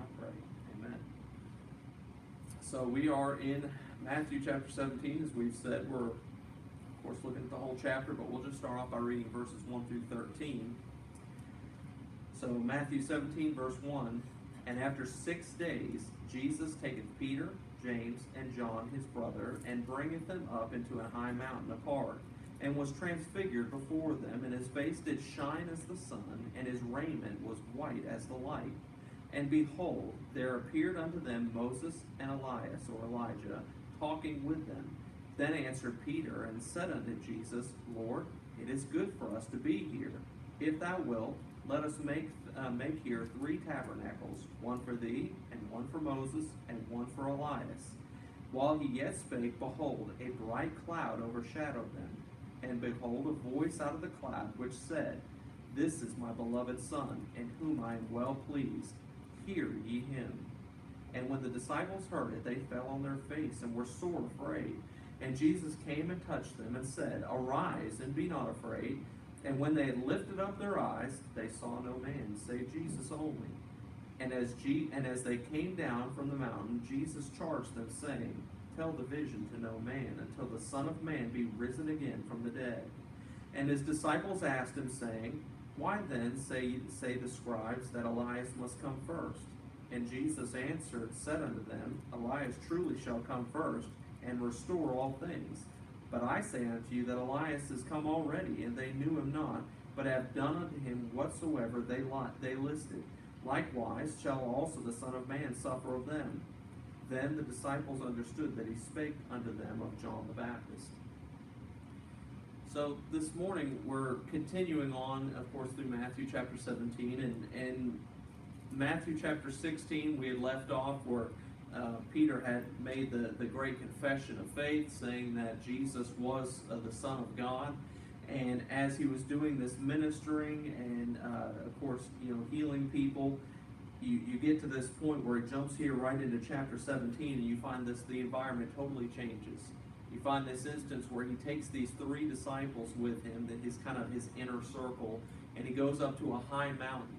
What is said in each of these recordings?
I pray. Amen. So we are in Matthew chapter 17. As we've said, we're, of course, looking at the whole chapter, but we'll just start off by reading verses 1 through 13. So Matthew 17, verse 1, "And after 6 days, Jesus taketh Peter, James, and John his brother, and bringeth them up into a high mountain apart, and was transfigured before them, and his face did shine as the sun, and his raiment was white as the light. And behold, there appeared unto them Moses and Elias, or Elijah, talking with them. Then answered Peter, and said unto Jesus, Lord, it is good for us to be here. If thou wilt, let us make here 3 tabernacles, one for thee, and one for Moses, and one for Elias. While he yet spake, behold, a bright cloud overshadowed them. And behold, a voice out of the cloud, which said, This is my beloved Son, in whom I am well pleased. Hear ye him. And when the disciples heard it, they fell on their face, and were sore afraid. And Jesus came and touched them, and said, Arise, and be not afraid. And when they had lifted up their eyes, they saw no man, save Jesus only. And as they came down from the mountain, Jesus charged them, saying, Tell the vision to no man, until the Son of Man be risen again from the dead. And his disciples asked him, saying, Why then say the scribes that Elias must come first? And Jesus answered, said unto them, Elias truly shall come first, and restore all things. But I say unto you that Elias is come already, and they knew him not, but have done unto him whatsoever they listed. Likewise shall also the Son of Man suffer of them. Then the disciples understood that he spake unto them of John the Baptist. So this morning we're continuing on, of course, through Matthew chapter 17. And Matthew chapter 16 we had left off where Peter had made the great confession of faith, saying that Jesus was the Son of God. And as he was doing this ministering and, of course, healing people, you get to this point where it jumps here right into chapter 17, and you find the environment totally changes. You find this instance where he takes these 3 disciples with him, that is kind of his inner circle, and he goes up to a high mountain.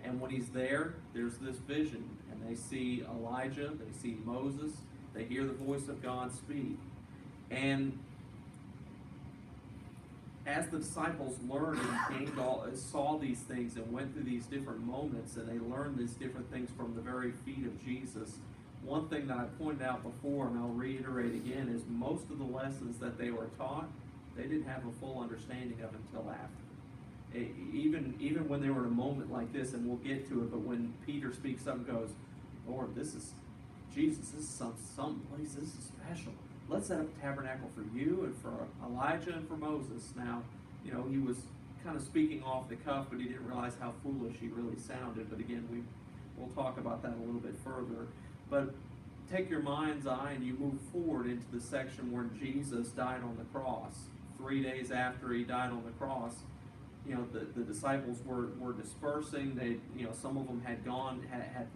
And when he's there, there's this vision, and they see Elijah, they see Moses, they hear the voice of God speak. And as the disciples learned and saw these things and went through these different moments, and they learned these different things from the very feet of Jesus, one thing that I pointed out before, and I'll reiterate again, is most of the lessons that they were taught, they didn't have a full understanding of until after. Even when they were in a moment like this, and we'll get to it, but when Peter speaks up and goes, Lord, this is Jesus, this is some place, this is special. Let's set up a tabernacle for you and for Elijah and for Moses. Now, he was kind of speaking off the cuff, but he didn't realize how foolish he really sounded. But again, we'll talk about that a little bit further. But take your mind's eye and you move forward into the section where Jesus died on the cross. 3 days after he died on the cross, the disciples were dispersing. They, some of them had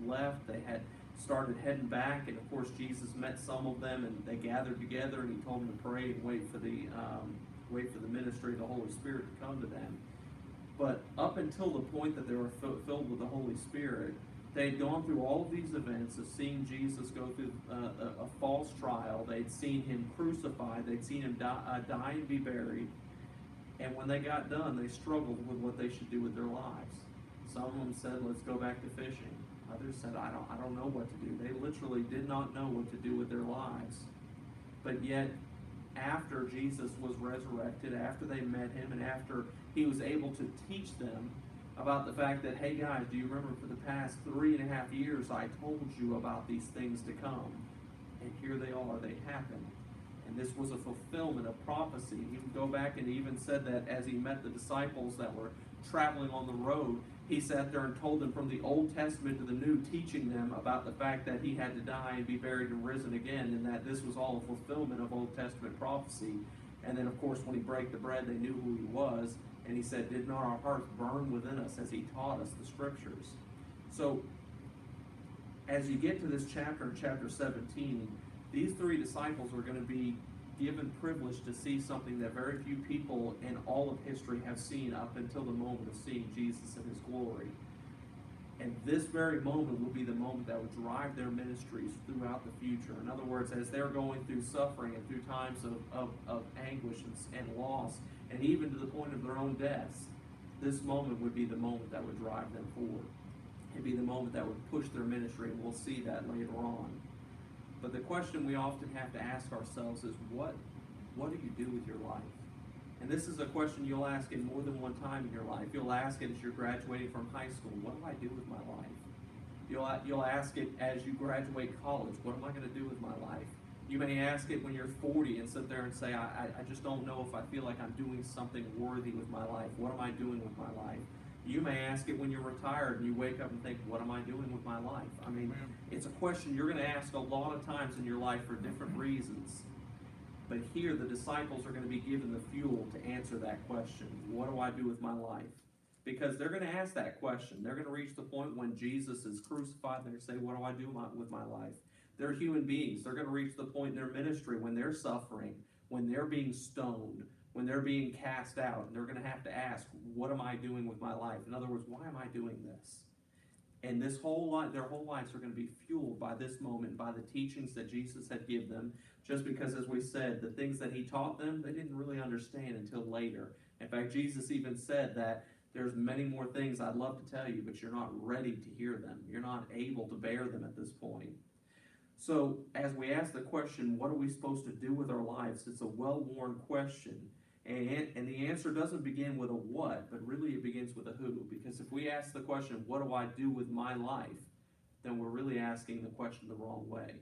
left. They had started heading back, and of course Jesus met some of them, and they gathered together, and he told them to pray and wait for the ministry of the Holy Spirit to come to them. But up until the point that they were filled with the Holy Spirit, they had gone through all of these events of seeing Jesus go through a false trial. They'd seen him crucified. They'd seen him die and be buried. And when they got done, they struggled with what they should do with their lives. Some of them said, let's go back to fishing. Others said, I don't know what to do. They literally did not know what to do with their lives. But yet, after Jesus was resurrected, after they met him, and after he was able to teach them about the fact that, hey guys, do you remember for the past 3.5 years I told you about these things to come? And here they are, they happened. And this was a fulfillment of prophecy. He would go back and even said that as he met the disciples that were traveling on the road, he sat there and told them from the Old Testament to the New, teaching them about the fact that he had to die and be buried and risen again, and that this was all a fulfillment of Old Testament prophecy. And then, of course, when he broke the bread, they knew who he was. And he said, did not our hearts burn within us as he taught us the Scriptures? So, as you get to this chapter, in chapter 17, these 3 disciples are going to be given privilege to see something that very few people in all of history have seen up until the moment of seeing Jesus in his glory. And this very moment will be the moment that will drive their ministries throughout the future. In other words, as they're going through suffering and through times of anguish and loss, and even to the point of their own deaths, this moment would be the moment that would drive them forward. It'd be the moment that would push their ministry, and we'll see that later on. But the question we often have to ask ourselves is, what do you do with your life? And this is a question you'll ask it more than one time in your life. You'll ask it as you're graduating from high school. What do I do with my life? You'll ask it as you graduate college. What am I going to do with my life? You may ask it when you're 40 and sit there and say, I just don't know if I feel like I'm doing something worthy with my life. What am I doing with my life? You may ask it when you're retired and you wake up and think, what am I doing with my life? I mean, it's a question you're going to ask a lot of times in your life for different reasons. But here, the disciples are going to be given the fuel to answer that question. What do I do with my life? Because they're going to ask that question. They're going to reach the point when Jesus is crucified. They're going to say, what do I do with my life? They're human beings. They're going to reach the point in their ministry when they're suffering, when they're being stoned, when they're being cast out. And they're going to have to ask, what am I doing with my life? In other words, why am I doing this? And this whole life, their whole lives are going to be fueled by this moment, by the teachings that Jesus had given them. Just because, as we said, the things that he taught them, they didn't really understand until later. In fact, Jesus even said that there's many more things I'd love to tell you, but you're not ready to hear them. You're not able to bear them at this point. So, as we ask the question, what are we supposed to do with our lives? It's a well-worn question. And the answer doesn't begin with a what, but really it begins with a who. Because if we ask the question, what do I do with my life? Then we're really asking the question the wrong way.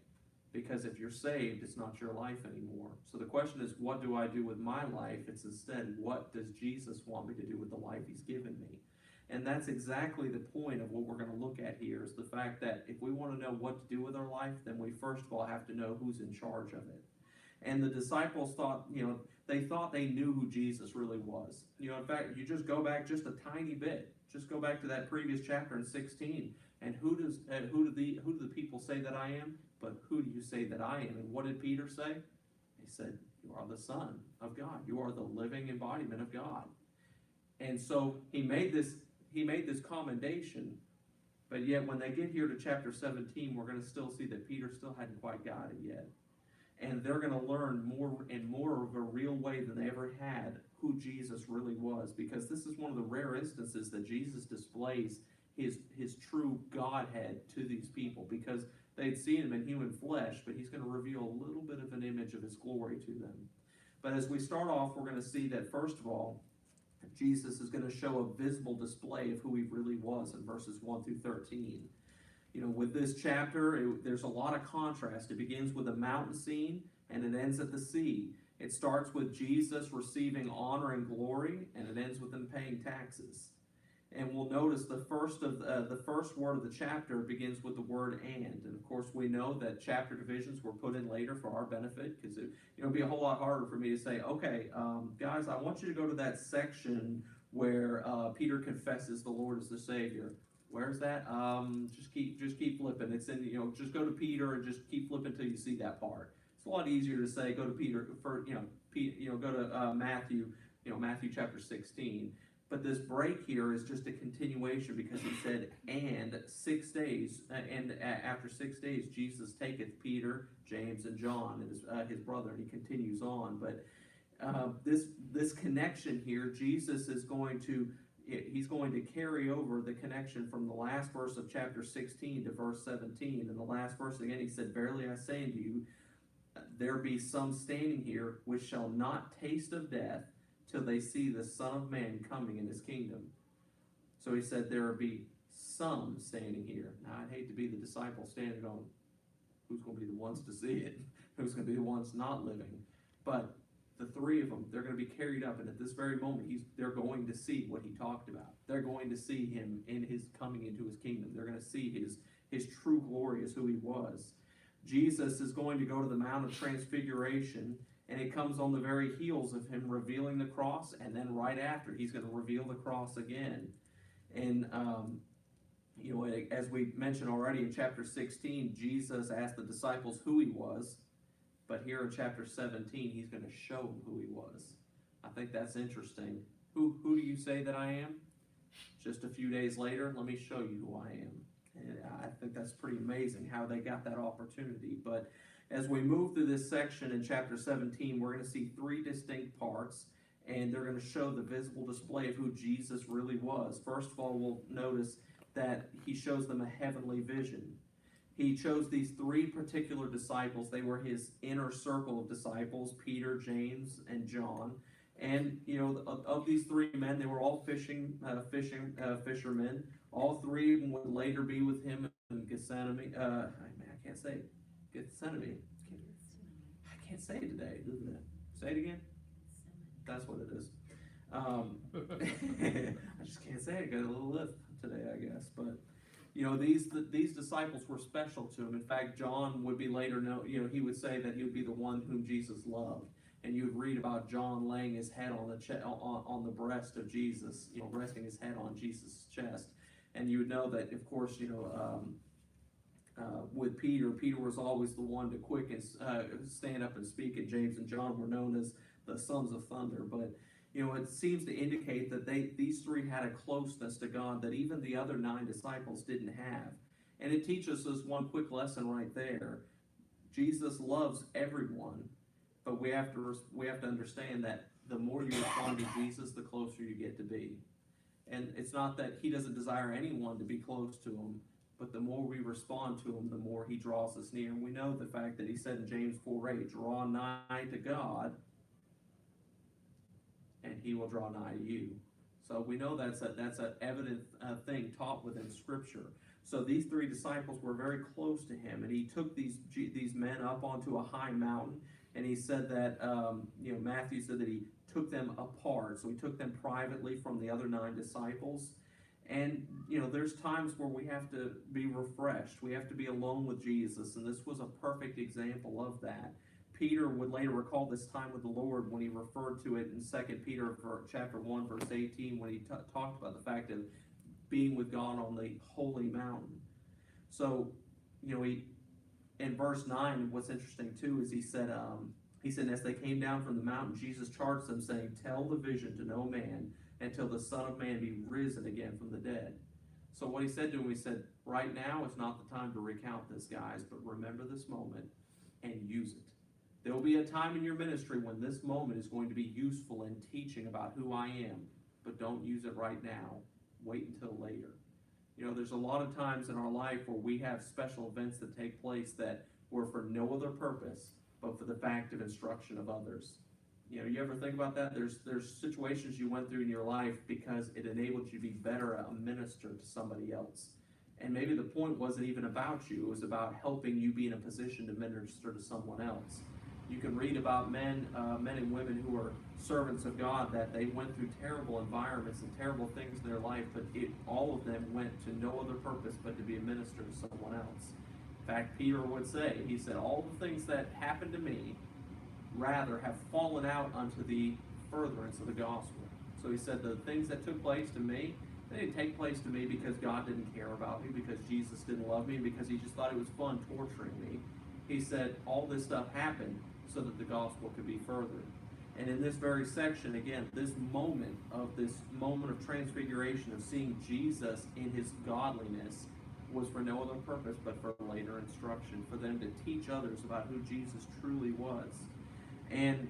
Because if you're saved, it's not your life anymore. So the question is, what do I do with my life? It's instead, what does Jesus want me to do with the life he's given me? And that's exactly the point of what we're going to look at here, is the fact that if we want to know what to do with our life, then we first of all have to know who's in charge of it. And the disciples thought, they thought they knew who Jesus really was. In fact, you just go back just a tiny bit. Just go back to that previous chapter in 16. And who do the people say that I am? But who do you say that I am? And what did Peter say? He said, you are the Son of God. You are the living embodiment of God. And so he made this commendation, but yet when they get here to chapter 17, we're going to still see that Peter still hadn't quite got it yet. And they're going to learn more and more of a real way than they ever had who Jesus really was, because this is one of the rare instances that Jesus displays his true Godhead to these people, because they'd seen him in human flesh, but he's going to reveal a little bit of an image of his glory to them. But as we start off, we're going to see that, first of all, Jesus is going to show a visible display of who he really was in verses 1 through 13. With this chapter, there's a lot of contrast. It begins with a mountain scene, and it ends at the sea. It starts with Jesus receiving honor and glory, and it ends with him paying taxes. And we'll notice the first word of the chapter begins with the word and. And of course, we know that chapter divisions were put in later for our benefit, because it'd be a whole lot harder for me to say, okay, guys, I want you to go to that section where Peter confesses the Lord as the Savior. Where's that? Just keep flipping. It's in, just go to Peter and just keep flipping until you see that part. It's a lot easier to say go to Peter for, go to Matthew, Matthew chapter 16. But this break here is just a continuation, because he said, and 6 days, and after 6 days, Jesus taketh Peter, James, and John, and his brother, and he continues on. But this connection here, Jesus is going to carry over the connection from the last verse of chapter 16 to verse 17. And the last verse again, he said, verily I say unto you, there be some standing here which shall not taste of death till they see the Son of Man coming in his kingdom. So he said there will be some standing here. Now, I'd hate to be the disciple standing on who's going to be the ones to see it, who's going to be the ones not living. But the three of them, they're going to be carried up, and at this very moment, they're going to see what he talked about. They're going to see him in his coming into his kingdom. They're going to see his true glory as who he was. Jesus is going to go to the Mount of Transfiguration, and it comes on the very heels of him revealing the cross, and then right after, he's going to reveal the cross again. And, as we mentioned already in chapter 16, Jesus asked the disciples who he was. But here in chapter 17, he's going to show them who he was. I think that's interesting. Who do you say that I am? Just a few days later, let me show you who I am. And I think that's pretty amazing how they got that opportunity. But as we move through this section in chapter 17, we're going to see three distinct parts, and they're going to show the visible display of who Jesus really was. First of all, we'll notice that he shows them a heavenly vision. He chose these three particular disciples. They were his inner circle of disciples, Peter, James, and John. And, of these three men, they were all fishermen. All three would later be with him in Gethsemane. I can't say it. Gethsemane. I can't say it today, isn't it? Say it again. That's what it is. I just can't say it. Got a little lift today, I guess. But these disciples were special to him. In fact, John would be later he would say that he would be the one whom Jesus loved. And you would read about John laying his head on the breast of Jesus, resting his head on Jesus' chest. And you would know that, of course, with Peter was always the one to quick and stand up and speak, and James and John were known as the sons of thunder. But it seems to indicate that these three had a closeness to God that even the other 9 disciples didn't have. And it teaches us one quick lesson right there. Jesus loves everyone, but we have to understand that the more you respond to Jesus, the closer you get to be. And it's not that he doesn't desire anyone to be close to him, but the more we respond to him, the more he draws us near. And we know the fact that he said in James 4:8, draw nigh to God, and he will draw nigh to you. So we know that's an evident thing taught within Scripture. So these 3 disciples were very close to him, and he took these men up onto a high mountain, and he said that, Matthew said that he took them apart. So he took them privately from the other 9 disciples. And, there's times where we have to be refreshed. We have to be alone with Jesus, and this was a perfect example of that. Peter would later recall this time with the Lord when he referred to it in 2 Peter chapter 1, verse 18, when he talked about the fact of being with God on the holy mountain. So, in verse 9, what's interesting too is he said, as they came down from the mountain, Jesus charged them, saying, tell the vision to no man until the Son of Man be risen again from the dead. So what he said to him, he said, right now is not the time to recount this, guys, but remember this moment and use it. There will be a time in your ministry when this moment is going to be useful in teaching about who I am, but don't use it right now. Wait until later. There's a lot of times in our life where we have special events that take place that were for no other purpose but for the fact of instruction of others. You ever think about that? There's situations you went through in your life because it enabled you to be better a minister to somebody else. And maybe the point wasn't even about you. It was about helping you be in a position to minister to someone else. You can read about men and women who are servants of God, that they went through terrible environments and terrible things in their life, but all of them went to no other purpose but to be a minister to someone else. In fact, Peter would say, he said, all the things that happened to me rather have fallen out unto the furtherance of the gospel. So he said the things that took place to me, they didn't take place to me because God didn't care about me, because Jesus didn't love me, because he just thought it was fun torturing me. He said all this stuff happened so that the gospel could be furthered. And in this very section, again, this moment of transfiguration, of seeing Jesus in his godliness, was for no other purpose but for later instruction, for them to teach others about who Jesus truly was. And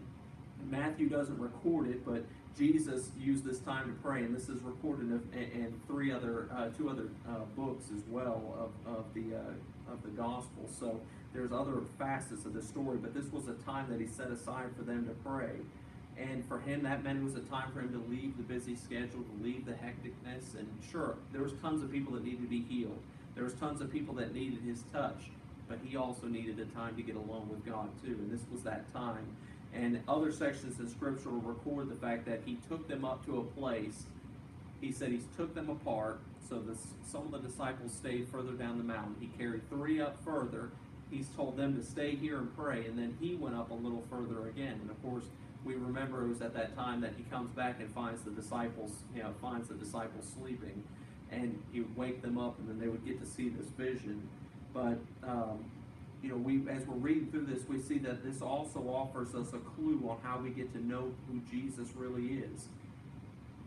Matthew doesn't record it, but Jesus used this time to pray, and this is recorded in two other books as well of the gospel. So there's other facets of the story, but this was a time that he set aside for them to pray. And for him, that meant it was a time for him to leave the busy schedule, to leave the hecticness. And sure, there was tons of people that needed to be healed. There was tons of people that needed his touch, but he also needed a time to get alone with God too, and this was that time. And other sections in Scripture will record the fact that he took them up to a place. He said he took them apart, so some of the disciples stayed further down the mountain. He carried 3 up further. He's told them to stay here and pray, and then he went up a little further again. And of course, we remember it was at that time that he comes back and finds the disciples sleeping, and he would wake them up, and then they would get to see this vision. But as we're reading through this, we see that this also offers us a clue on how we get to know who Jesus really is.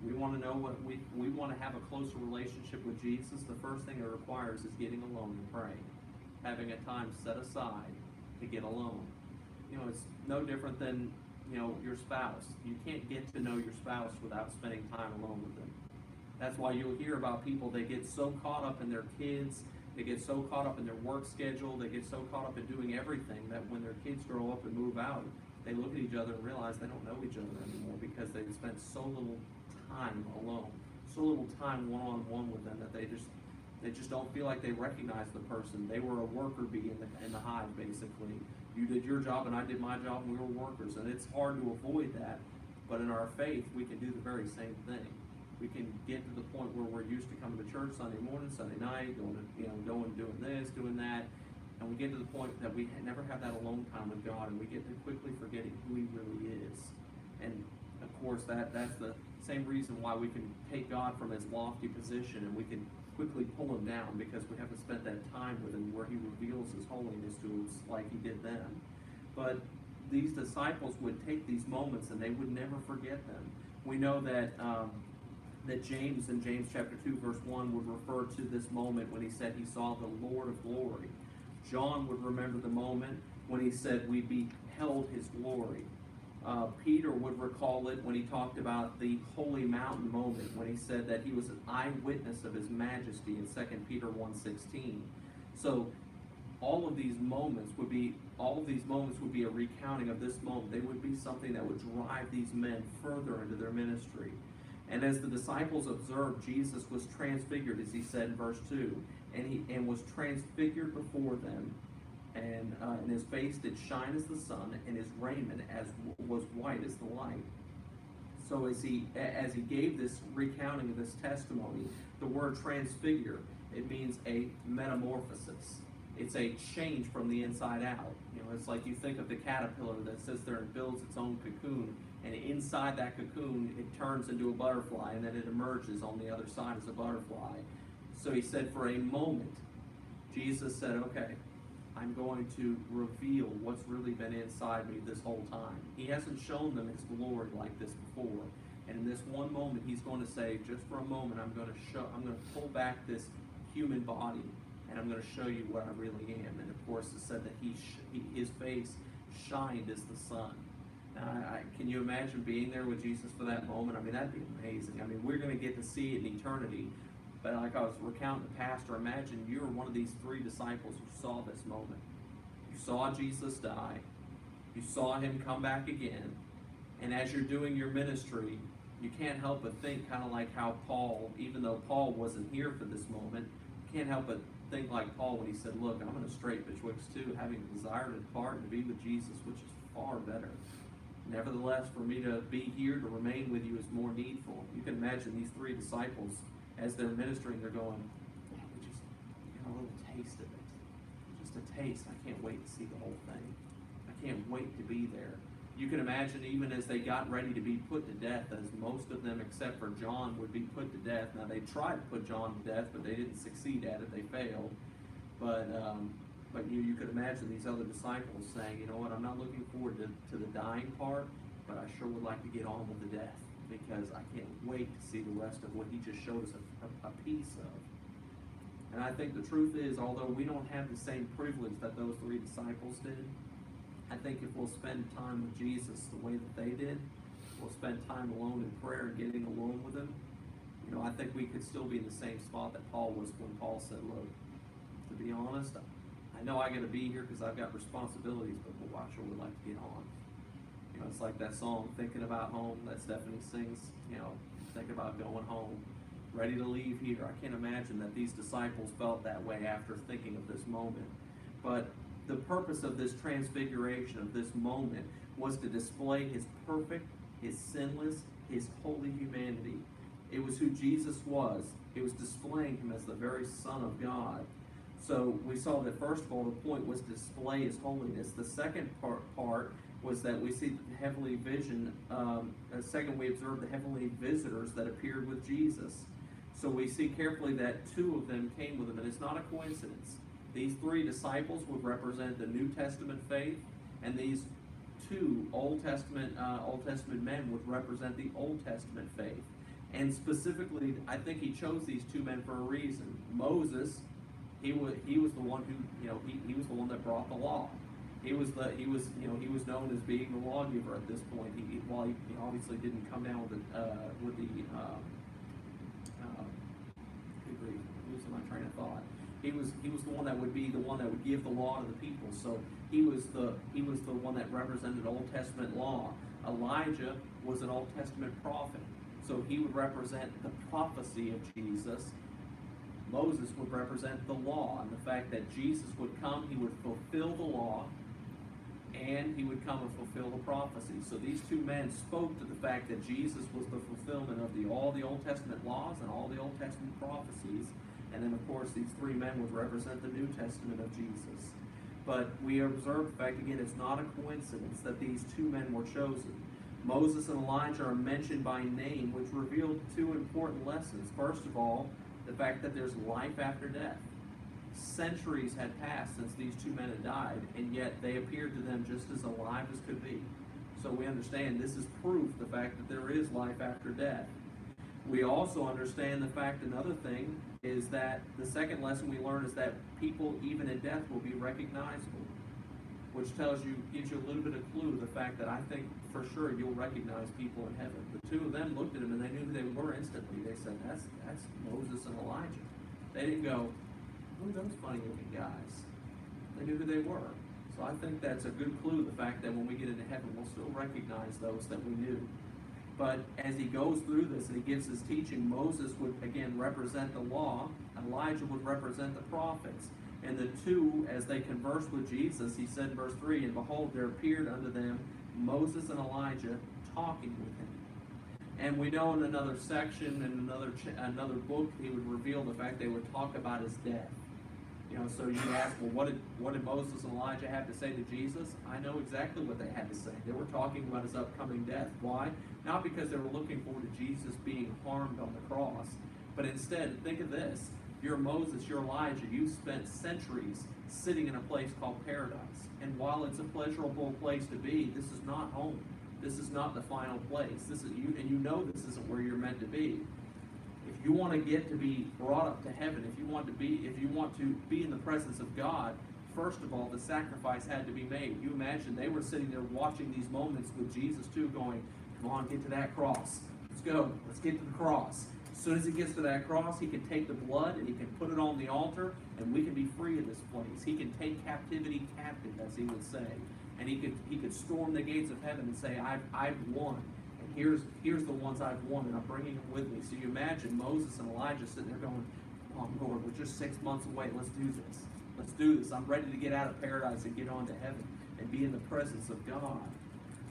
We want to know what we want to have a closer relationship with Jesus. The first thing it requires is getting alone and praying, having a time set aside to get alone. You know, it's no different than, you know, your spouse. You can't get to know your spouse without spending time alone with them. That's why you'll hear about people, they get so caught up in their kids, they get so caught up in their work schedule, they get so caught up in doing everything that when their kids grow up and move out, they look at each other and realize they don't know each other anymore because they've spent so little time alone, so little time one-on-one with them that they just don't feel like they recognize the person. They were a worker bee in the hive, basically. You did your job and I did my job and we were workers, and it's hard to avoid that. But in our faith, we can do the very same thing. We can get to the point where we're used to coming to church Sunday morning, Sunday night, doing this, doing that, and we get to the point that we never have that alone time with God, and we get to quickly forgetting who He really is. And of course, that's the same reason why we can take God from His lofty position and we can quickly pull Him down, because we haven't spent that time with Him where He reveals His holiness to us like He did then. But these disciples would take these moments and they would never forget them. We know that that James in James chapter 2 verse 1 would refer to this moment when he said he saw the Lord of glory. John would remember the moment when he said we beheld His glory. Peter would recall it when he talked about the holy mountain moment, when he said that he was an eyewitness of His majesty in 2 Peter 1:16. So all of these moments would be a recounting of this moment. They would be something that would drive these men further into their ministry. And as the disciples observed, Jesus was transfigured, as he said in verse 2, and was transfigured before them, and his face did shine as the sun, and his raiment was white as the light. So as he gave this recounting of this testimony, the word transfigure, it means a metamorphosis. It's a change from the inside out. You know, it's like you think of the caterpillar that sits there and builds its own cocoon, and inside that cocoon, it turns into a butterfly, and then it emerges on the other side as a butterfly. So he said, for a moment, Jesus said, okay, I'm going to reveal what's really been inside me this whole time. He hasn't shown them His glory like this before. And in this one moment, He's going to say, just for a moment, I'm going to pull back this human body, and I'm going to show you what I really am. And of course, it said that His face shined as the sun. Can you imagine being there with Jesus for that moment? I mean, that'd be amazing. I mean, we're going to get to see it in eternity. But like I was recounting the pastor, imagine you were one of these three disciples who saw this moment. You saw Jesus die. You saw Him come back again. And as you're doing your ministry, you can't help but think kind of like how Paul, even though Paul wasn't here for this moment, you can't help but think like Paul when he said, look, I'm in a strait betwixt two, having a desire to depart and to be with Jesus, which is far better. Nevertheless, for me to be here, to remain with you, is more needful. You can imagine these three disciples, as they're ministering, they're going, yeah, we just got a little taste of it. Just a taste. I can't wait to see the whole thing. I can't wait to be there. You can imagine even as they got ready to be put to death, as most of them except for John would be put to death. Now, they tried to put John to death, but they didn't succeed at it. They failed. But you could imagine these other disciples saying, you know what, I'm not looking forward to the dying part, but I sure would like to get on with the death, because I can't wait to see the rest of what He just showed us a piece of. And I think the truth is, although we don't have the same privilege that those three disciples did, I think if we'll spend time with Jesus the way that they did, we'll spend time alone in prayer and getting alone with Him, you know, I think we could still be in the same spot that Paul was when Paul said, look, to be honest, I know I got to be here because I've got responsibilities, but boy, I sure would like to get on. You know, it's like that song, Thinking About Home, that Stephanie sings, you know, think about going home, ready to leave here. I can't imagine that these disciples felt that way after thinking of this moment. But the purpose of this transfiguration, of this moment, was to display His perfect, His sinless, His holy humanity. It was who Jesus was. It was displaying Him as the very Son of God. So we saw that, first of all, the point was to display His holiness. The second part was that we see the heavenly vision. Second, we observed the heavenly visitors that appeared with Jesus. So we see carefully that two of them came with Him, and it's not a coincidence. These three disciples would represent the New Testament faith, and these two Old Testament men would represent the Old Testament faith. And specifically, I think he chose these two men for a reason. Moses, he was the one who, he was the one that brought the law. He was known as being the lawgiver at this point. While he obviously didn't come down with the losing my train of thought. He was the one that would be the one that would give the law to the people. So he was the one that represented Old Testament law. Elijah was an Old Testament prophet, so he would represent the prophecy of Jesus. Moses would represent the law and the fact that Jesus would come, he would fulfill the law, and he would come and fulfill the prophecy. So these two men spoke to the fact that Jesus was the fulfillment of all the Old Testament laws and all the Old Testament prophecies. And then, of course, these three men would represent the New Testament of Jesus. But we observe the fact, again, it's not a coincidence that these two men were chosen. Moses and Elijah are mentioned by name, which revealed two important lessons. First of all, the fact that there's life after death. Centuries had passed since these two men had died, and yet they appeared to them just as alive as could be. So we understand this is proof, the fact that there is life after death. We also understand the fact, another thing, is that the second lesson we learn is that people, even in death, will be recognizable, which gives you a little bit of clue, the fact that I think for sure you'll recognize people in heaven. The two of them looked at him and they knew who they were instantly. They said, that's Moses and Elijah. They didn't go, who are those funny looking guys? They knew who they were. So I think that's a good clue, the fact that when we get into heaven, we'll still recognize those that we knew. But as he goes through this and he gives his teaching, Moses would again represent the law, Elijah would represent the prophets. And the two, as they conversed with Jesus, he said in verse 3, and behold, there appeared unto them Moses and Elijah talking with him. And we know in another section, in another book, he would reveal the fact they would talk about his death. So you ask, well, what did Moses and Elijah have to say to Jesus? I know exactly what they had to say. They were talking about his upcoming death. Why? Not because they were looking forward to Jesus being harmed on the cross, but instead, think of this. You're Moses, you're Elijah. You've spent centuries sitting in a place called paradise. And while it's a pleasurable place to be, this is not home. This is not the final place. This is you, and you know this isn't where you're meant to be. If you want to get to be brought up to heaven, if you want to be in the presence of God, first of all, the sacrifice had to be made. You imagine they were sitting there watching these moments with Jesus too, going, come on, get to that cross. Let's go. Let's get to the cross. As soon as he gets to that cross, he can take the blood and he can put it on the altar, and we can be free of this place. He can take captivity captive, as he would say. And he could storm the gates of heaven and say, I've won. Here's the ones I've won, and I'm bringing them with me. So you imagine Moses and Elijah sitting there going, oh, Lord, we're just 6 months away. Let's do this. Let's do this. I'm ready to get out of paradise and get on to heaven and be in the presence of God.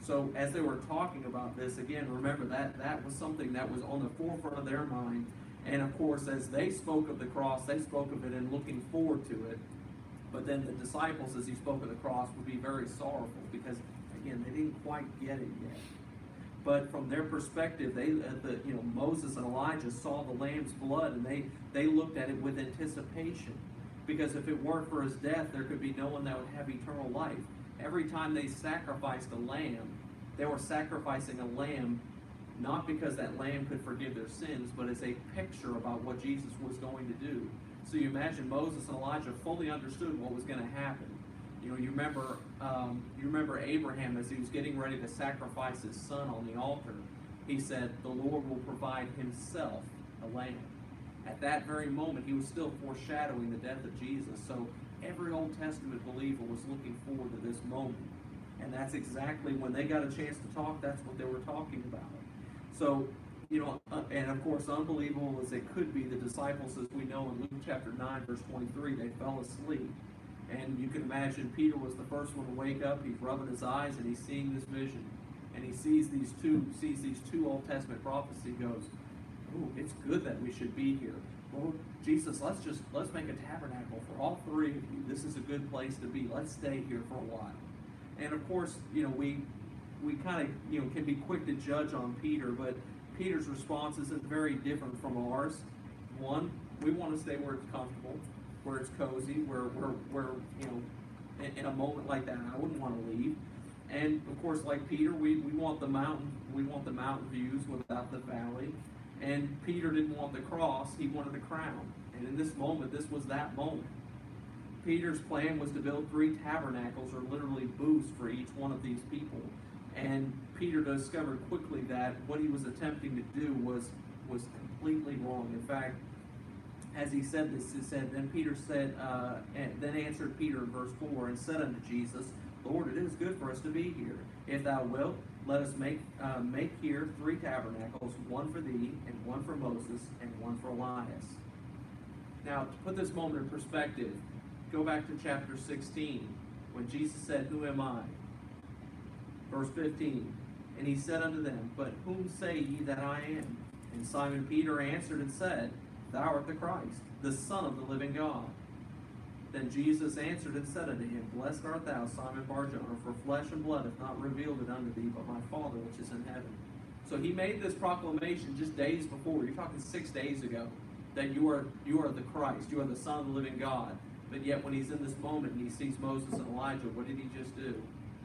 So as they were talking about this, again, remember that was something that was on the forefront of their mind. And of course, as they spoke of the cross, they spoke of it and looking forward to it. But then the disciples, as he spoke of the cross, would be very sorrowful because, again, they didn't quite get it yet. But from their perspective, Moses and Elijah saw the Lamb's blood, and they looked at it with anticipation. Because if it weren't for his death, there could be no one that would have eternal life. Every time they sacrificed a lamb, they were sacrificing a lamb not because that lamb could forgive their sins, but as a picture about what Jesus was going to do. So you imagine Moses and Elijah fully understood what was going to happen. You remember Abraham, as he was getting ready to sacrifice his son on the altar, he said, the Lord will provide himself a lamb. At that very moment, he was still foreshadowing the death of Jesus. So every Old Testament believer was looking forward to this moment. And that's exactly when they got a chance to talk, that's what they were talking about. So, and of course, unbelievable as it could be, the disciples, as we know in Luke chapter 9, verse 23, they fell asleep. And you can imagine Peter was the first one to wake up. He's rubbing his eyes and he's seeing this vision. And he sees these two Old Testament prophecies. He goes, oh, it's good that we should be here. Lord Jesus, let's make a tabernacle for all three of you. This is a good place to be. Let's stay here for a while. And of course, we kind of can be quick to judge on Peter, but Peter's response isn't very different from ours. One, we want to stay where it's comfortable, where it's cozy, where in a moment like that, I wouldn't want to leave. And of course, like Peter, we want the mountain views without the valley. And Peter didn't want the cross, he wanted the crown. And in this moment, this was that moment. Peter's plan was to build 3 tabernacles, or literally booths, for each one of these people. And Peter discovered quickly that what he was attempting to do was completely wrong. In fact, as he said this, he said, then Peter said, then answered Peter in verse 4, and said unto Jesus, Lord, it is good for us to be here. If thou wilt, let us make here 3 tabernacles, one for thee, and one for Moses, and one for Elias. Now, to put this moment in perspective, go back to chapter 16, when Jesus said, Who am I? Verse 15, and he said unto them, But whom say ye that I am? And Simon Peter answered and said, Thou art the Christ, the Son of the living God. Then Jesus answered and said unto him, Blessed art thou, Simon Bar-Jonah, for flesh and blood hath not revealed it unto thee, but my Father which is in heaven. So he made this proclamation just days before. You're talking 6 days ago, that you are the Christ, you are the Son of the living God. But yet when he's in this moment and he sees Moses and Elijah, what did he just do?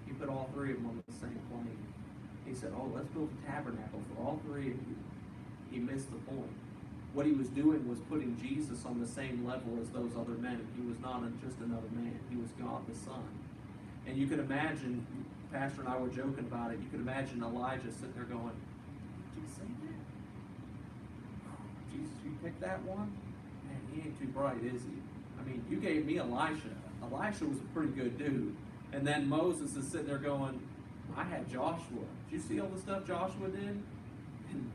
He put all 3 of them on the same plane. He said, oh, let's build a tabernacle for all 3 of you. He missed the point. What he was doing was putting Jesus on the same level as those other men. He was not just another man. He was God the Son. And you can imagine, Pastor and I were joking about it, you can imagine Elijah sitting there going, did you say that? Jesus, you picked that one? Man, he ain't too bright, is he? I mean, you gave me Elisha. Elisha was a pretty good dude. And then Moses is sitting there going, I had Joshua. Did you see all the stuff Joshua did? And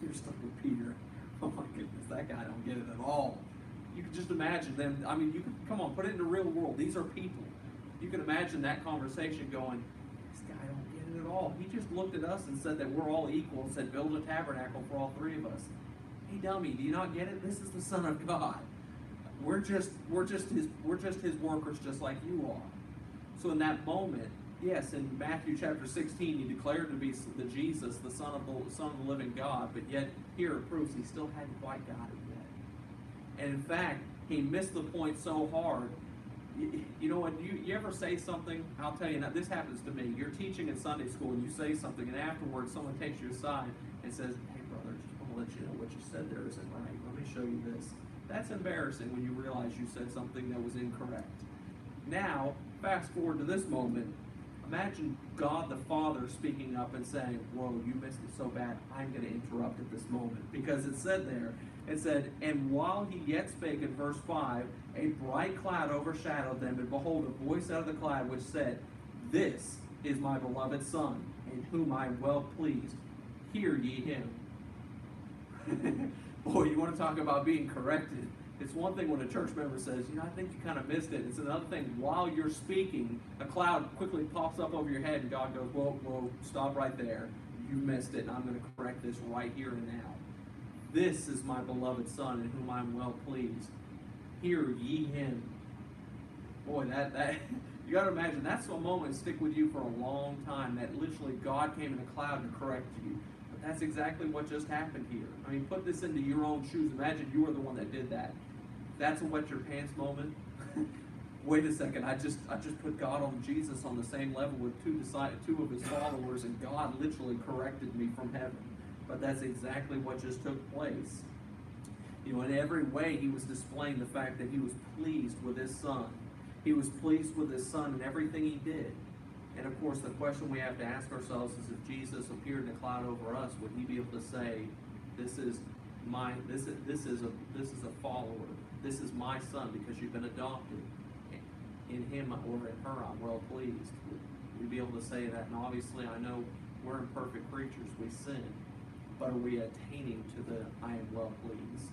you're stuck with Peter. Oh my goodness, that guy don't get it at all. You can just imagine them. I mean, you can, come on, put it in the real world. These are people. You can imagine that conversation going, this guy don't get it at all. He just looked at us and said that we're all equal and said, build a tabernacle for all 3 of us. Hey dummy, do you not get it? This is the Son of God. We're just his workers, just like you are. So in that moment, yes, in Matthew chapter 16, he declared to be the Jesus, the Son of the living God, but yet here it proves he still hadn't quite got it yet. And in fact, he missed the point so hard. You know what? You ever say something? I'll tell you now. This happens to me. You're teaching in Sunday school, and you say something, and afterwards, someone takes you aside and says, "Hey, brother, just want to let you know what you said there isn't right. Let me show you this." That's embarrassing when you realize you said something that was incorrect. Now, fast forward to this moment. Imagine God the Father speaking up and saying, whoa, you missed it so bad, I'm going to interrupt at this moment. Because it said there, it said, and while he yet spake in verse 5, a bright cloud overshadowed them, and behold, a voice out of the cloud which said, This is my beloved Son, in whom I am well pleased. Hear ye him. Boy, you want to talk about being corrected. It's one thing when a church member says, I think you kind of missed it. It's another thing while you're speaking, a cloud quickly pops up over your head and God goes, whoa, stop right there. You missed it, and I'm going to correct this right here and now. This is my beloved Son, in whom I am well pleased. Hear ye him. Boy, that you got to imagine, that's a moment to stick with you for a long time, that literally God came in a cloud to correct you. But that's exactly what just happened here. I mean, put this into your own shoes. Imagine you were the one that did that. That's a wet your pants moment. Wait a second, I just put God on Jesus on the same level with 2 of his followers, and God literally corrected me from heaven. But that's exactly what just took place. In every way, he was displaying the fact that he was pleased with his Son. He was pleased with his Son in everything he did. And of course, the question we have to ask ourselves is, if Jesus appeared in a cloud over us, would he be able to say, this is a follower. This is my Son, because you've been adopted. In him or in her, I'm well pleased. Would we be able to say that? And obviously, I know we're imperfect creatures. We sin. But are we attaining to the I am well pleased?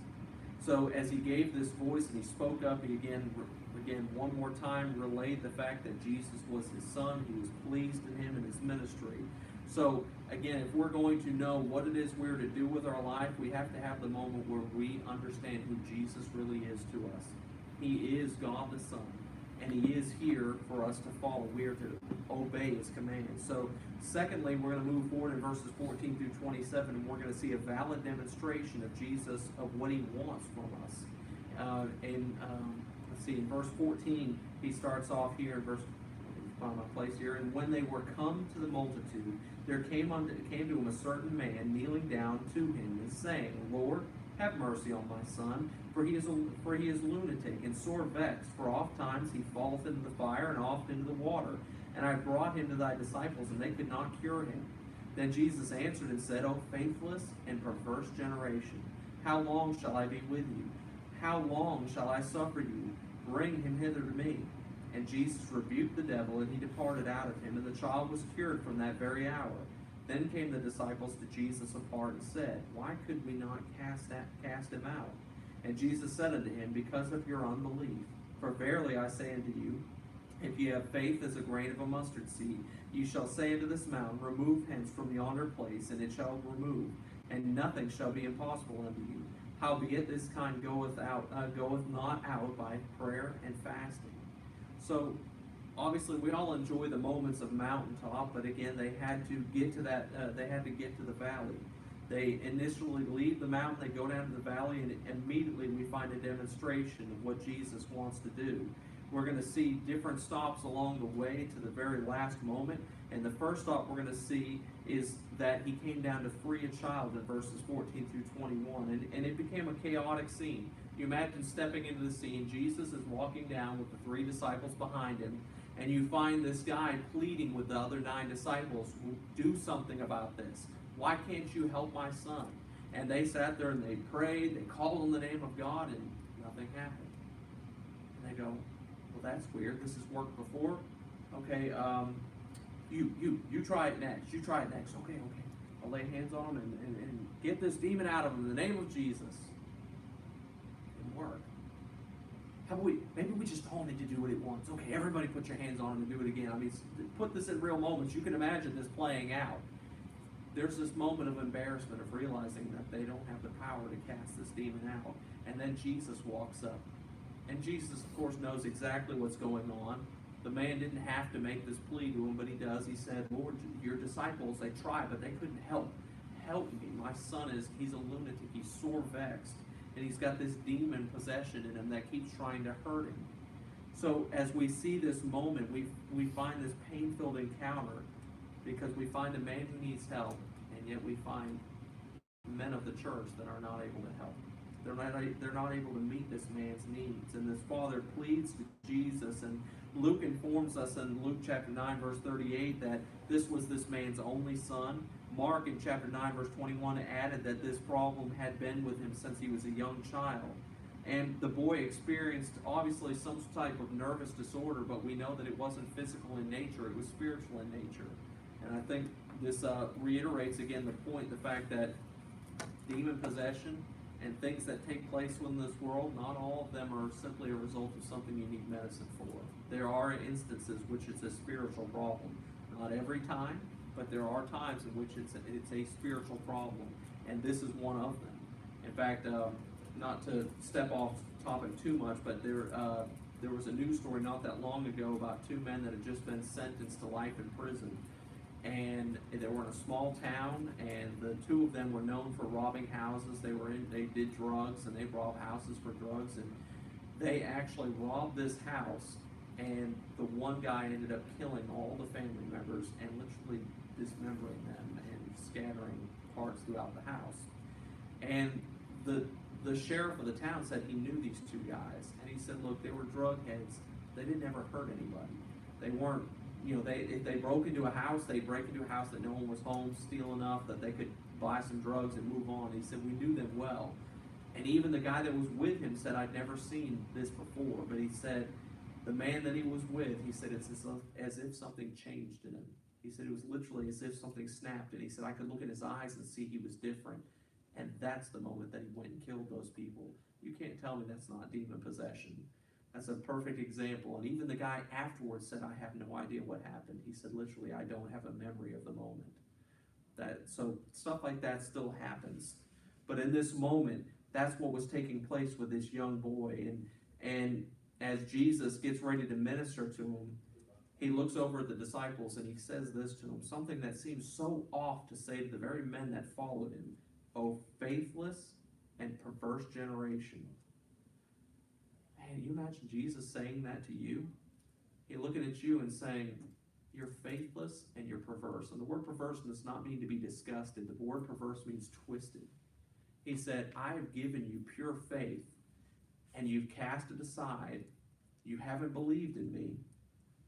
So as he gave this voice and he spoke up, he again one more time relayed the fact that Jesus was his Son. He was pleased in him and his ministry. So again, if we're going to know what it is we're to do with our life, we have to have the moment where we understand who Jesus really is to us. He is God the Son, and he is here for us to follow. We are to obey his commands. So secondly, we're going to move forward in verses 14 through 27, and we're going to see a valid demonstration of Jesus, of what he wants from us. Let's see, in verse 14, he starts off here in verse, find my place here. And when they were come to the multitude, there came to him a certain man, kneeling down to him, and saying, Lord, have mercy on my son, for he is lunatic, and sore vexed, for oft times he falleth into the fire, and oft into the water. And I brought him to thy disciples, and they could not cure him. Then Jesus answered and said, O faithless and perverse generation, how long shall I be with you? How long shall I suffer you? Bring him hither to me. And Jesus rebuked the devil, and he departed out of him, and the child was cured from that very hour. Then came the disciples to Jesus apart and said, Why could we not cast him out? And Jesus said unto him, Because of your unbelief. For verily I say unto you, if ye have faith as a grain of a mustard seed, ye shall say unto this mountain, Remove hence from yonder place, and it shall remove, and nothing shall be impossible unto you. Howbeit this kind goeth not out by prayer and fasting. So, obviously, we all enjoy the moments of mountaintop, but again, they had to get to that. They had to get to the valley. They initially leave the mountain, they go down to the valley, and immediately we find a demonstration of what Jesus wants to do. We're going to see different stops along the way to the very last moment. And the first stop we're going to see is that he came down to free a child in verses 14 through 21. And it became a chaotic scene. You imagine stepping into the scene. Jesus is walking down with the 3 disciples behind him. And you find this guy pleading with the other 9 disciples, do something about this. Why can't you help my son? And they sat there and they prayed. They called on the name of God, and nothing happened. And they go, well, that's weird. This has worked before. Okay, you try it next. You try it next. Okay. I'll lay hands on him and get this demon out of him in the name of Jesus. It didn't work. Maybe we just told him to do what it wants. Okay, everybody put your hands on him and do it again. I mean, put this in real moments. You can imagine this playing out. There's this moment of embarrassment of realizing that they don't have the power to cast this demon out. And then Jesus walks up. And Jesus, of course, knows exactly what's going on. The man didn't have to make this plea to him, but he does. He said, Lord, your disciples, they tried, but they couldn't help. Help me. My son he's a lunatic. He's sore vexed. And he's got this demon possession in him that keeps trying to hurt him. So as we see this moment, we find this pain-filled encounter because we find a man who needs help, and yet we find men of the church that are not able to help. They're not able to meet this man's needs. And this father pleads to Jesus, and Luke informs us in Luke chapter 9, verse 38, that this was this man's only son. Mark in chapter 9, verse 21 added that this problem had been with him since he was a young child. And the boy experienced, obviously, some type of nervous disorder, but we know that it wasn't physical in nature, it was spiritual in nature. And I think this reiterates again the point, the fact that demon possession and things that take place in this world, not all of them are simply a result of something you need medicine for. There are instances which it's a spiritual problem. Not every time, but there are times in which it's a spiritual problem, and this is one of them. In fact, not to step off topic too much, but there was a news story not that long ago about 2 men that had just been sentenced to life in prison. And they were in a small town, and the 2 of them were known for robbing houses. They did drugs, and they robbed houses for drugs, and they actually robbed this house, and the one guy ended up killing all the family members and literally dismembering them and scattering parts throughout the house. And the sheriff of the town said he knew these 2 guys, and he said, look, they were drug heads. They didn't ever hurt anybody. They weren't, if they broke into a house, they'd break into a house that no one was home, steal enough that they could buy some drugs and move on. He said, we knew them well. And even the guy that was with him said, I'd never seen this before. But he said, the man that he was with, he said, it's as if something changed in him. He said, it was literally as if something snapped. And he said, I could look in his eyes and see he was different. And that's the moment that he went and killed those people. You can't tell me that's not demon possession. That's a perfect example. And even the guy afterwards said, I have no idea what happened. He said, literally, I don't have a memory of the moment. So stuff like that still happens. But in this moment, that's what was taking place with this young boy. And as Jesus gets ready to minister to him, he looks over at the disciples and he says this to them, something that seems so off to say to the very men that followed him. O faithless and perverse generation. Man, you imagine Jesus saying that to you? He looking at you and saying, you're faithless and you're perverse. And the word perverse does not mean to be disgusted. The word perverse means twisted. He said, I have given you pure faith, and you've cast it aside. You haven't believed in me,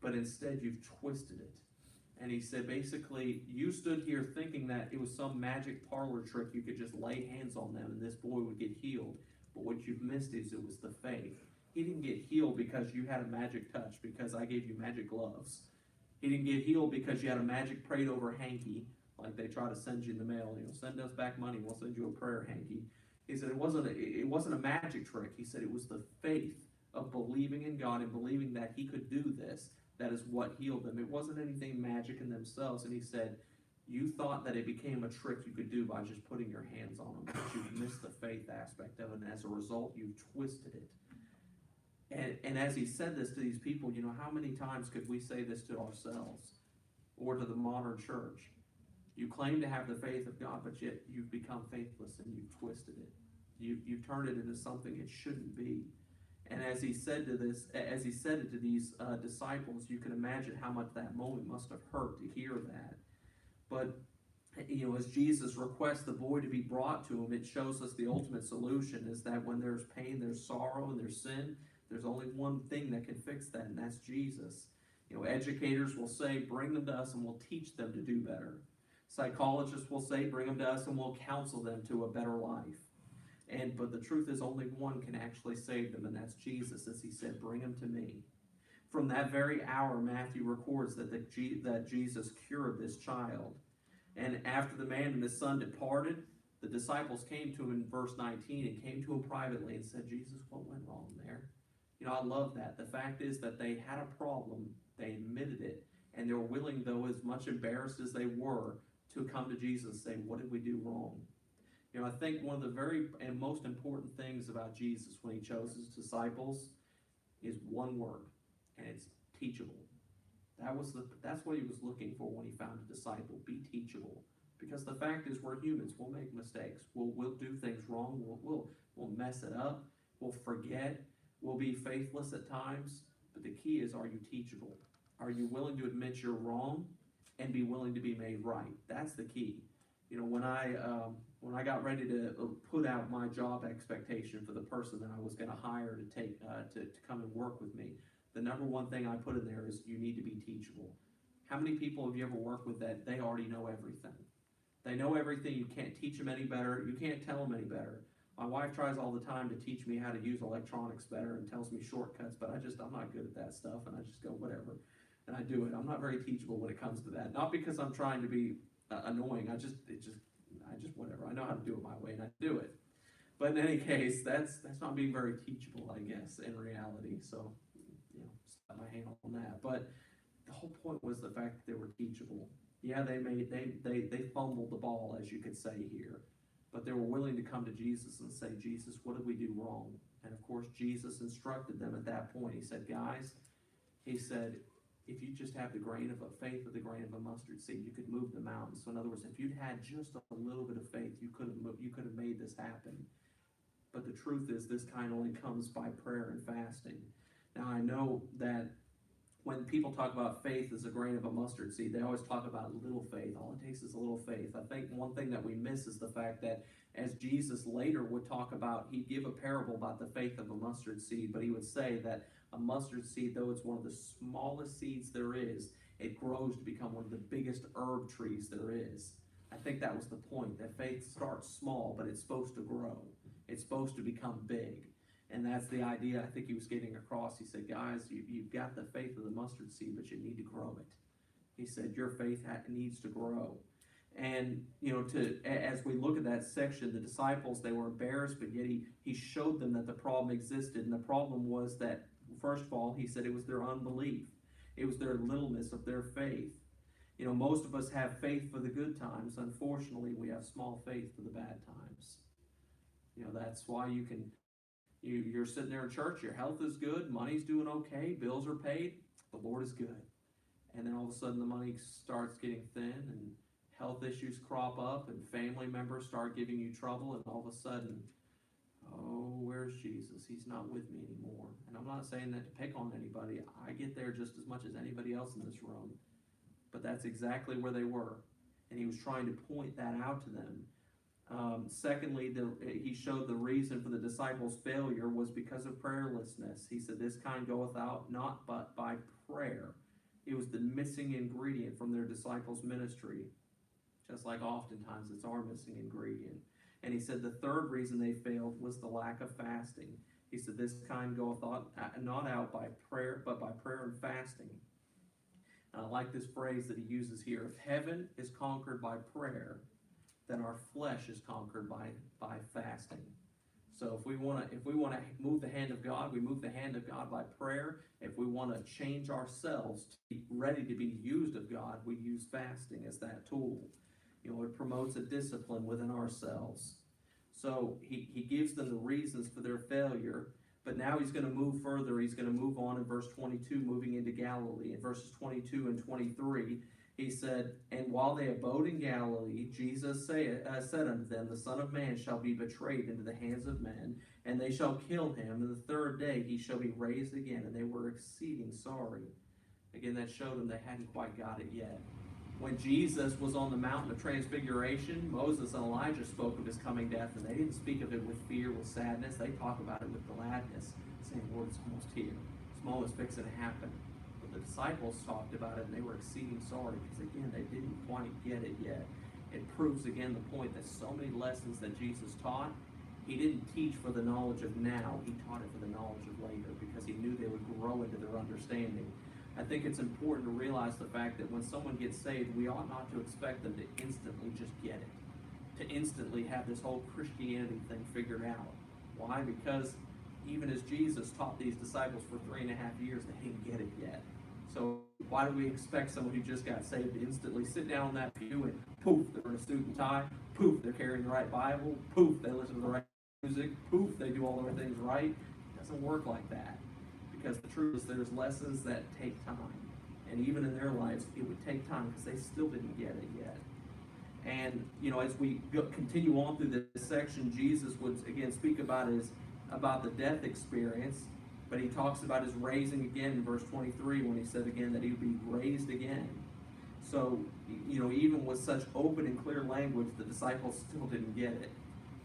but instead you've twisted it. And he said, basically, you stood here thinking that it was some magic parlor trick. You could just lay hands on them and this boy would get healed. But what you've missed is it was the faith. He didn't get healed because you had a magic touch, because I gave you magic gloves. He didn't get healed because you had a magic prayed over hanky, like they try to send you in the mail. Send us back money, we'll send you a prayer hanky. He said it wasn't a magic trick. He said it was the faith of believing in God and believing that he could do this. That is what healed them. It wasn't anything magic in themselves. And he said, you thought that it became a trick you could do by just putting your hands on them, but you've missed the faith aspect of it, and as a result, you've twisted it. And as he said this to these people, how many times could we say this to ourselves or to the modern church? You claim to have the faith of God, but yet you've become faithless and you've twisted it. You've turned it into something it shouldn't be. And as he said it to these disciples, you can imagine how much that moment must have hurt to hear that. But as Jesus requests the boy to be brought to him, it shows us the ultimate solution is that when there's pain, there's sorrow, and there's sin, there's only one thing that can fix that, and that's Jesus. Educators will say, bring them to us and we'll teach them to do better. Psychologists will say, bring them to us and we'll counsel them to a better life. But the truth is only one can actually save them, and that's Jesus, as he said, bring them to me. From that very hour, Matthew records that Jesus cured this child. And after the man and his son departed, the disciples came to him in verse 19 and came to him privately and said, Jesus, what went wrong there? I love that. The fact is that they had a problem, they admitted it, and they were willing, though as much embarrassed as they were, to come to Jesus and say, what did we do wrong? I think one of the very and most important things about Jesus when he chose his disciples is one word, and it's teachable. That's what he was looking for when he found a disciple. Be teachable. Because the fact is, we're humans. We'll make mistakes. We'll do things wrong. We'll mess it up. We'll forget. We'll be faithless at times. But the key is, are you teachable? Are you willing to admit you're wrong and be willing to be made right? That's the key. When I got ready to put out my job expectation for the person that I was going to hire to take to come and work with me, the number one thing I put in there is you need to be teachable. How many people have you ever worked with that they already know everything? They know everything. You can't teach them any better. You can't tell them any better. My wife tries all the time to teach me how to use electronics better and tells me shortcuts, but I'm not good at that stuff, and I just go whatever, and I do it. I'm not very teachable when it comes to that. Not because I'm trying to be annoying. I just whatever. I know how to do it my way, and I do it. But in any case, that's not being very teachable, I guess, in reality. So, slap my hand on that. But the whole point was the fact that they were teachable. Yeah, they fumbled the ball, as you could say here, but they were willing to come to Jesus and say, Jesus, what did we do wrong? And of course, Jesus instructed them at that point. He said, guys, if you just have the grain of faith of the grain of a mustard seed, you could move the mountains. So in other words, if you'd had just a little bit of faith, you could have made this happen. But the truth is, this kind only comes by prayer and fasting. Now, I know that when people talk about faith as a grain of a mustard seed, they always talk about little faith. All it takes is a little faith. I think one thing that we miss is the fact that as Jesus later would talk about, he'd give a parable about the faith of a mustard seed, but he would say that a mustard seed, though it's one of the smallest seeds there is, it grows to become one of the biggest herb trees there is. I think that was the point, that faith starts small, but it's supposed to grow. It's supposed to become big. And that's the idea I think he was getting across. He said, guys, you've got the faith of the mustard seed, but you need to grow it. He said, your faith needs to grow. And, as we look at that section, the disciples, they were embarrassed, but yet he showed them that the problem existed. And the problem was that, first of all, he said it was their unbelief. It was their littleness of their faith. Most of us have faith for the good times. Unfortunately, we have small faith for the bad times. That's why you're sitting there in church, your health is good, money's doing okay, bills are paid, the Lord is good. And then all of a sudden the money starts getting thin and health issues crop up and family members start giving you trouble, and all of a sudden, oh, where's Jesus? He's not with me anymore. And I'm not saying that to pick on anybody. I get there just as much as anybody else in this room. but that's exactly where they were. And he was trying to point that out to them. Secondly, he showed the reason for the disciples' failure was because of prayerlessness. He said, "This kind goeth out not but by prayer." It was the missing ingredient from their disciples' ministry, just like oftentimes it's our missing ingredient. And he said the third reason they failed was the lack of fasting. He said, "This kind goeth not out by prayer, but by prayer and fasting." And I like this phrase that he uses here. If heaven is conquered by prayer, then our flesh is conquered by fasting. So if we want to move the hand of God, we move the hand of God by prayer. If we want to change ourselves to be ready to be used of God, we use fasting as that tool. It promotes a discipline within ourselves. So he gives them the reasons for their failure, but now he's going to move further. He's going to move on in verse 22, moving into Galilee. In verses 22 and 23, he said, "And while they abode in Galilee, Jesus said unto them, The Son of Man shall be betrayed into the hands of men, and they shall kill him, and the third day he shall be raised again. And they were exceeding sorry." Again, that showed them they hadn't quite got it yet. When Jesus was on the mountain of transfiguration, Moses and Elijah spoke of his coming death, and they didn't speak of it with fear, with sadness. They talk about it with gladness, saying, "Lord, it's almost here. It's almost fixing to happen." But the disciples talked about it, and they were exceeding sorry because, again, they didn't quite get it yet. It proves again the point that so many lessons that Jesus taught, he didn't teach for the knowledge of now. He taught it for the knowledge of later because he knew they would grow into their understanding. I think it's important to realize the fact that when someone gets saved, we ought not to expect them to instantly just get it, to instantly have this whole Christianity thing figured out. Why? Because even as Jesus taught these disciples for 3.5 years, they didn't get it yet. So why do we expect someone who just got saved to instantly sit down in that pew and poof, they're in a suit and tie, poof, they're carrying the right Bible, poof, they listen to the right music, poof, they do all their things right? It doesn't work like that. Because the truth is there's lessons that take time. And even in their lives, it would take time because they still didn't get it yet. And, as we continue on through this section, Jesus would, again, speak about the death experience. But he talks about his raising again in verse 23 when he said again that he would be raised again. So, even with such open and clear language, the disciples still didn't get it.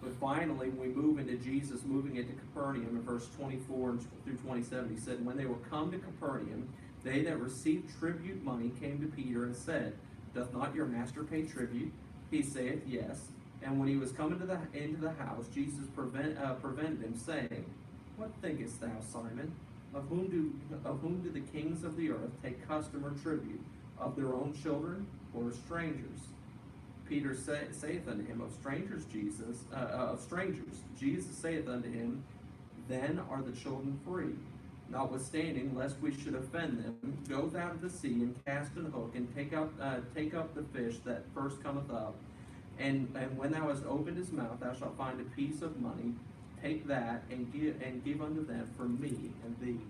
But finally, we move into Jesus moving into Capernaum in verse 24 through 27. He said, "When they were come to Capernaum, they that received tribute money came to Peter and said, Doth not your master pay tribute? He saith, Yes. And when he was come into the house, Jesus prevented him, saying, What thinkest thou, Simon? Of whom do the kings of the earth take custom or tribute? Of their own children or of strangers? Peter saith unto him, Of strangers. Jesus saith unto him, Then are the children free. Notwithstanding, lest we should offend them, go thou to the sea and cast an hook and take up the fish that first cometh up. And when thou hast opened his mouth, thou shalt find a piece of money. Take that and give unto them for me and thee."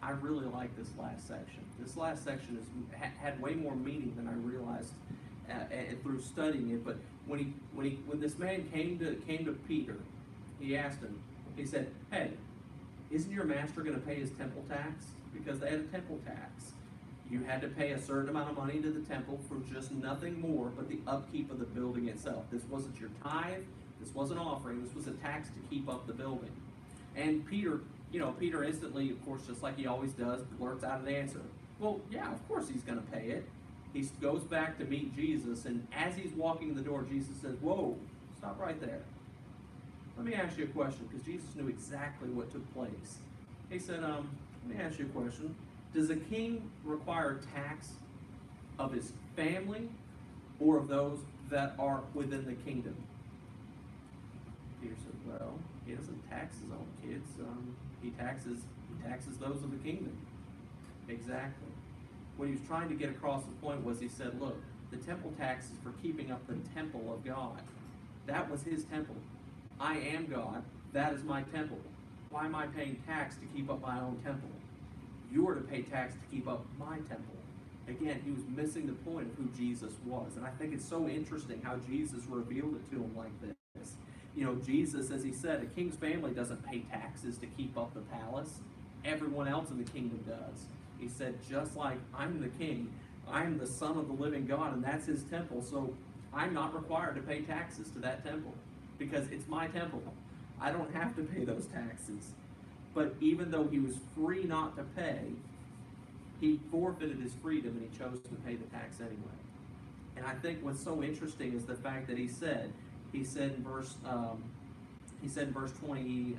I really like this last section. This last section had way more meaning than I realized through studying it. But when this man came to Peter, he asked him. He said, "Hey, isn't your master going to pay his temple tax?" Because they had a temple tax. You had to pay a certain amount of money to the temple for just nothing more but the upkeep of the building itself. This wasn't your tithe. This wasn't offering. This was a tax to keep up the building. And Peter instantly, of course, just like he always does, blurts out an answer. Well, yeah, of course he's going to pay it. He goes back to meet Jesus, and as he's walking the door, Jesus says, "Whoa, stop right there. Let me ask you a question," because Jesus knew exactly what took place. He said, "Let me ask you a question. Does a king require tax of his family or of those that are within the kingdom?" Peter said, "Well, he doesn't tax his own kids. He taxes those of the kingdom." Exactly. What he was trying to get across the point was he said, look, the temple tax is for keeping up the temple of God. That was his temple. I am God. That is my temple. Why am I paying tax to keep up my own temple? You are to pay tax to keep up my temple. Again, he was missing the point of who Jesus was. And I think it's so interesting how Jesus revealed it to him like this. Jesus, as he said, a king's family doesn't pay taxes to keep up the palace. Everyone else in the kingdom does. He said, just like I'm the king, I am the Son of the living God, and that's his temple, so I'm not required to pay taxes to that temple because it's my temple. I don't have to pay those taxes. But even though he was free not to pay, he forfeited his freedom and he chose to pay the tax anyway. And I think what's so interesting is the fact that he said in verse 20,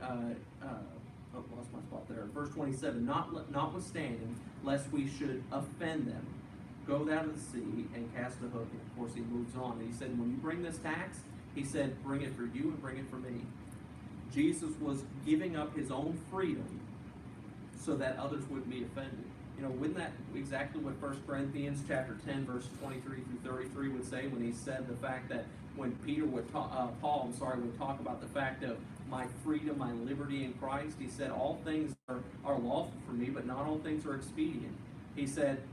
lost my spot there. Verse 27, notwithstanding, lest we should offend them, go down to the sea and cast a hook. And of course he moves on. And he said, when you bring this tax, he said, bring it for you and bring it for me. Jesus was giving up his own freedom so that others wouldn't be offended. You know, wouldn't that exactly what 1 Corinthians chapter 10, verse 23 through 33 would say when he said the fact that when Paul would talk about the fact of my freedom, my liberty in Christ, he said, all things are lawful for me, but not all things are expedient. He said,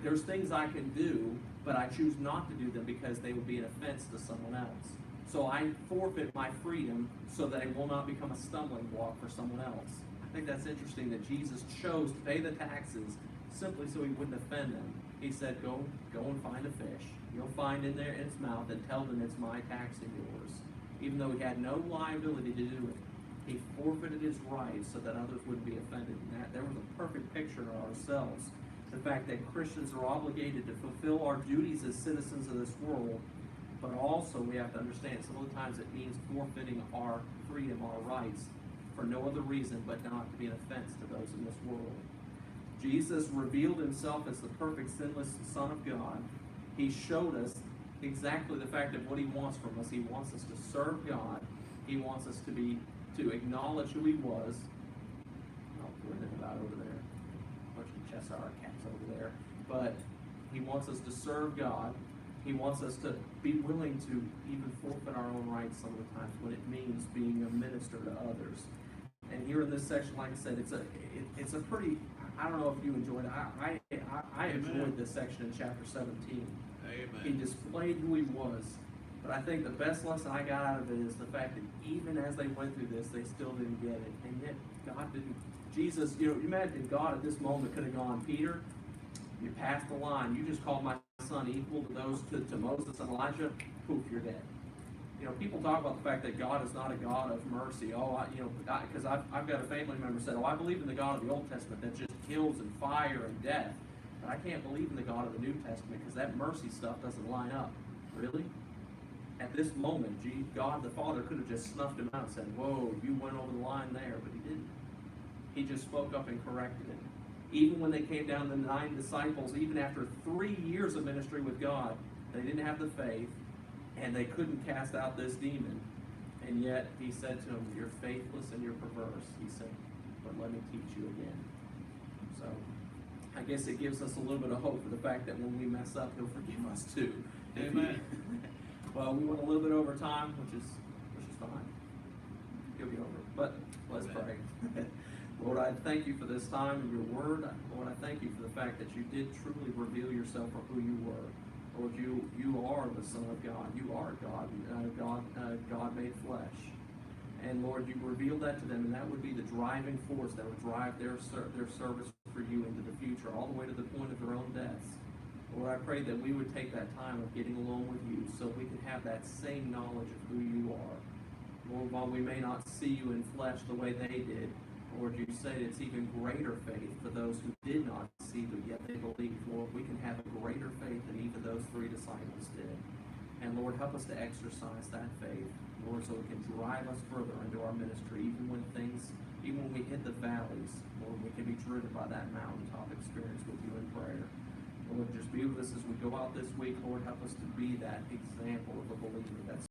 there's things I can do, but I choose not to do them because they would be an offense to someone else. So I forfeit my freedom so that it will not become a stumbling block for someone else. I think that's interesting that Jesus chose to pay the taxes simply so he wouldn't offend them. He said, go and find a fish. You'll find in there in its mouth and tell them it's my tax and yours. Even though he had no liability to do it, he forfeited his rights so that others wouldn't be offended. And that there was a perfect picture of ourselves. The fact that Christians are obligated to fulfill our duties as citizens of this world, but also we have to understand some of the times it means forfeiting our freedom, our rights, for no other reason but not to be an offense to those in this world. Jesus revealed himself as the perfect, sinless Son of God. He showed us exactly the fact of what he wants from us. He wants us to serve God. He wants us to acknowledge who he was. I'll put it about over there. A bunch of Cheshire cats over there. But he wants us to serve God. He wants us to be willing to even forfeit our own rights some of the times when it means being a minister to others. And here in this section, like I said, it's a pretty, I don't know if you enjoyed it. I enjoyed this section in chapter 17. Amen. He displayed who he was. But I think the best lesson I got out of it is the fact that even as they went through this, they still didn't get it. And yet God didn't. Jesus, imagine God at this moment could have gone, Peter, you passed the line. You just called my son equal to those to Moses and Elijah. Poof, you're dead. People talk about the fact that God is not a God of mercy. Because I've got a family member said, I believe in the God of the Old Testament that just kills and fire and death. But I can't believe in the God of the New Testament because that mercy stuff doesn't line up. Really? At this moment, God the Father could have just snuffed him out and said, whoa, you went over the line there, but he didn't. He just spoke up and corrected it. Even when they came down, the 9 disciples, even after 3 years of ministry with God, they didn't have the faith, and they couldn't cast out this demon. And yet, he said to them, you're faithless and you're perverse. He said, but let me teach you again. So, I guess it gives us a little bit of hope for the fact that when we mess up, he'll forgive us too. Amen. Well, we went a little bit over time, which is fine. He'll be over. But let's pray. Lord, I thank you for this time and your word. Lord, I thank you for the fact that you did truly reveal yourself for who you were. Lord, you are the Son of God. You are God, God made flesh. And Lord, you revealed that to them, and that would be the driving force that would drive their service for you into the future, all the way to the point of their own deaths. Lord, I pray that we would take that time of getting alone with you so we can have that same knowledge of who you are. Lord, while we may not see you in flesh the way they did, Lord, you say it's even greater faith for those who did not see, but yet they believe. Lord, we can have a greater faith than even those 3 disciples did. And Lord, help us to exercise that faith, Lord, so it can drive us further into our ministry, even when we hit the valleys, Lord, we can be driven by that mountaintop experience with you in prayer. Lord, just be with us as we go out this week. Lord, help us to be that example of a believer that's